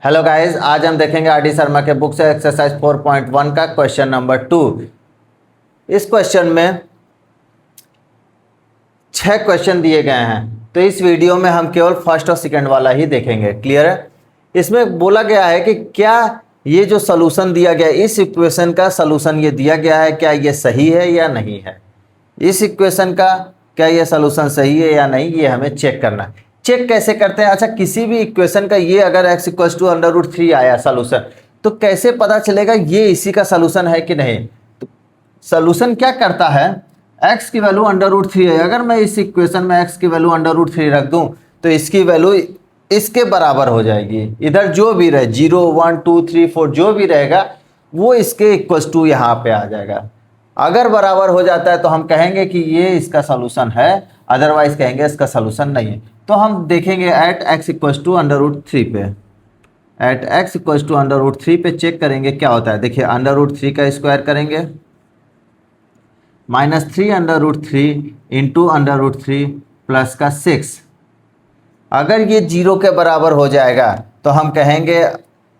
Hello guys, आज हम देखेंगे आर डी शर्मा के बुक से एक्सरसाइज 4.1 का क्वेश्चन नंबर 2। इस क्वेश्चन में 6 क्वेश्चन दिए गए हैं, तो इस वीडियो में हम केवल फर्स्ट और सेकंड वाला ही देखेंगे। क्लियर है? इसमें बोला गया है कि क्या ये जो सलूशन दिया गया है, इस इक्वेशन का सलूशन ये दिया गया है, क्या ये सही है या नहीं है। इस इक्वेशन का क्या ये सलूशन सही है या नहीं, ये हमें चेक करना है। चेक कैसे करते हैं? अच्छा, किसी भी इक्वेशन का ये अगर x इक्वल्स टू √3 आया सलूशन, तो कैसे पता चलेगा ये इसी का सलूशन है कि नहीं। तो सलूशन क्या करता है, x की वैल्यू √3 है। अगर मैं इस इक्वेशन में x की वैल्यू √3 रख दूं तो इसकी वैल्यू इसके बराबर हो जाएगी। इधर जो भी रहे 0, 1, 2, 3, 4 जो भी रहेगा वो इसके इक्वल्स टू यहाँ पे आ जाएगा। अगर बराबर हो जाता है तो हम कहेंगे कि ये इसका सलूशन है, अदरवाइज कहेंगे इसका सलूशन नहीं है। तो हम देखेंगे एट x इक्वल्स टू √3 पे, एट x इक्वल्स टू √3 पे चेक करेंगे क्या होता है। देखिए √3 का स्क्वायर करेंगे -3 इंटू √3 प्लस का 6। अगर ये 0 के बराबर हो जाएगा तो हम कहेंगे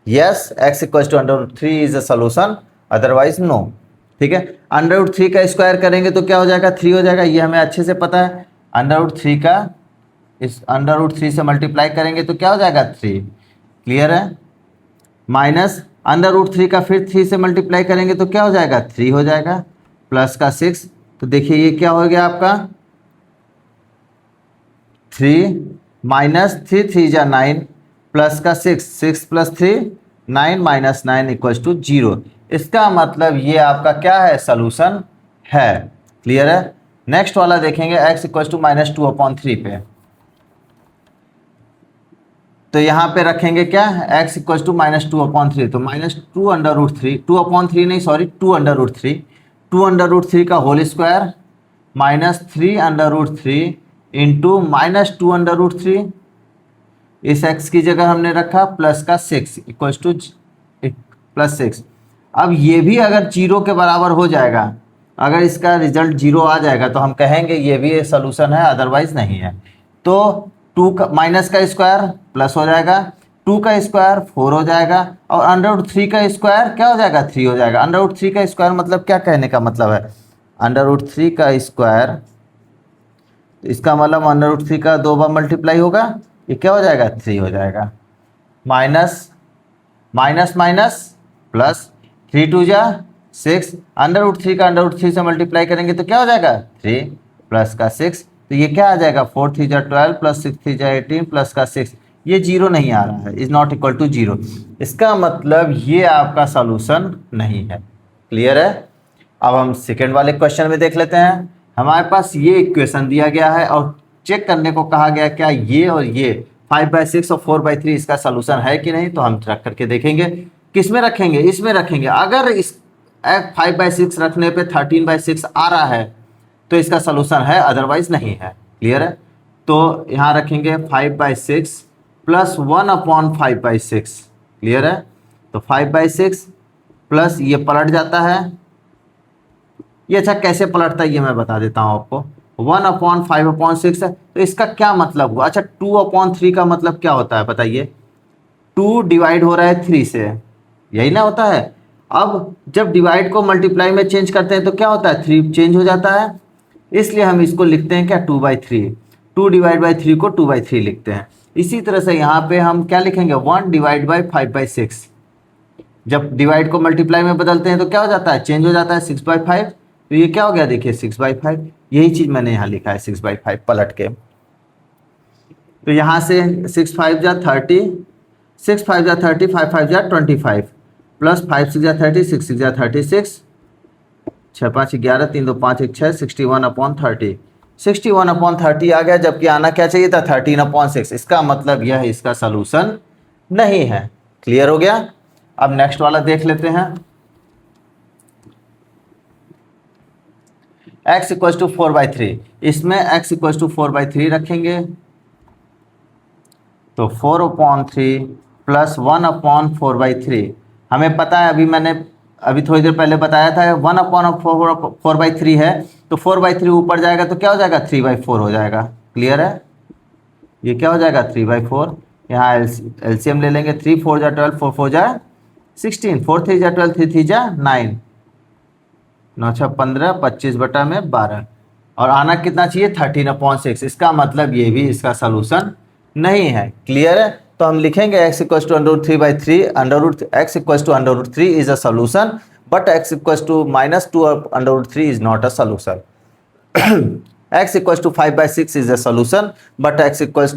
yes x equals to √3 is a solution, otherwise no. ठीक है, √3 का स्क्वायर करेंगे तो क्या हो जाएगा, 3 हो जाएगा। ये हमें अच्छे से पता है। √3 का इस √3 से मल्टीप्लाई करेंगे तो क्या हो जाएगा, 3। क्लियर है? माइनस √3 का फिर 3 से मल्टीप्लाई करेंगे तो क्या हो जाएगा, 3 हो जाएगा, प्लस का 6। तो देखिए ये क्या हो गया आपका 3 माइनस 3 3 जा 9 प्लस का 6, 6 प्लस 3 9 माइनस 9 इक्वल्स टू 0। इसका मतलब ये आपका क्या है, सलूशन है। क्लियर है? नेक्स्ट वाला देखेंगे x इक्वल्स टू -2/3 पे। तो यहाँ पे रखेंगे क्या, x इक्वल्स टू -2/3। तो -2 √3, 2/3 नहीं सॉरी 2 √3 का होल स्क्वायर -3 इंटू -2 इस x की जगह हमने रखा प्लस का 6 इक्वल्स टू +6। अब ये भी अगर 0 के बराबर हो जाएगा, अगर इसका रिजल्ट 0 आ जाएगा तो हम कहेंगे ये भी सलूशन है, अदरवाइज नहीं है। तो 2 का माइनस का स्क्वायर प्लस हो जाएगा, 2 का स्क्वायर 4 हो जाएगा, और √3 का स्क्वायर क्या हो जाएगा, 3 हो जाएगा। √3 का स्क्वायर मतलब क्या कहने का मतलब है, √3 का स्क्वायर, इसका मतलब √3 का 2 बार मल्टीप्लाई होगा, ये क्या हो जाएगा, 3 हो जाएगा। माइनस माइनस माइनस प्लस, 3 2 जा 6, √3 का √3 से मल्टीप्लाई करेंगे तो क्या हो जाएगा, 3 प्लस का 6। तो ये क्या आ जाएगा, 4 3 जा 12 प्लस 6 3 जा 18 प्लस का 6। ये 0 नहीं आ रहा है, इज नॉट इक्वल टू 0। इसका मतलब ये आपका सॉल्यूशन नहीं है। क्लियर है? अब हम सेकेंड वाले क्वेश्चन में देख लेते हैं। हमारे पास ये इक्वेशन दिया गया है और चेक करने को कहा गया क्या ये और ये 5/6 और 4/3 इसका सलूशन है कि नहीं। तो हम रख करके देखेंगे। किस में रखेंगे, इसमें रखेंगे। अगर इस 5/6 रखने पे 13/6 आ रहा है तो इसका सलूशन है, अदरवाइज नहीं है। क्लियर है? तो यहाँ रखेंगे 5/6 प्लस 1/5/6। क्लियर है? तो 5/6 प्लस ये पलट जाता है। ये अच्छा कैसे पलटता है ये मैं बता देता हूँ आपको। 1/5/6 है, तो इसका क्या मतलब हुआ। अच्छा 2/3 का मतलब क्या होता है बताइए। 2 डिवाइड हो रहा है 3 से, यही ना होता है। अब जब डिवाइड को मल्टीप्लाई में चेंज करते हैं तो क्या होता है, 3 चेंज हो जाता है। इसलिए हम इसको लिखते हैं क्या, 2/3। 2 डिवाइड बाई 3 को 2/3 लिखते हैं। इसी तरह से यहाँ पे हम क्या लिखेंगे, 1 डिवाइड बाई 5/6। जब डिवाइड को मल्टीप्लाई में बदलते हैं तो क्या हो जाता है, चेंज हो जाता है 6/5। तो ये क्या हो गया देखिए 6/5। यही चीज मैंने यहाँ लिखा है 6/5 पलट के। तो यहाँ से 6 5 जा 30, 6 5 जा 30, 5 5 जा 25 प्लस 5 6 जा 30, 6 6 जा 36, 6 5 11, 3 2 5 1 6, 61/30। 61/30 आ गया, जबकि आना क्या चाहिए था, 13/6। इसका मतलब यह इसका सलूशन नहीं है। क्लियर हो गया? अब नेक्स्ट वाला देख लेते हैं। x इक्वल्स टू 4/3, इसमें x इक्वल्स टू 4/3 रखेंगे तो 4/3 प्लस 1/4/3। हमें पता है, अभी थोड़ी देर पहले बताया था 1/4/3 है, तो 4/3 ऊपर जाएगा तो क्या हो जाएगा, 3/4 हो जाएगा। क्लियर है? ये क्या हो जाएगा, 3/4। यहाँ एलसीएम ले लेंगे, 3 4 जा 12, 4 4 जा 16, 4 3 जा 12, 3 3 जा 9, 9 6 15, 25/12, और आना कितना चाहिए 13/6। इसका मतलब ये भी इसका सोल्यूशन नहीं है। क्लियर है? तो हम लिखेंगे x equal to √3/3, x equal to √3 is a solution, but x equal to -2/3 is not a solution. x equals to 5/6 is a solution, but x equals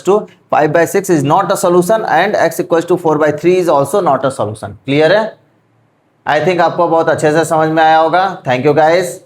to 5/6 is not a solution, and x equals to 4/3 is also not a solution. Clear है? I think आपको बहुत अच्छे से समझ में आया होगा। Thank you guys.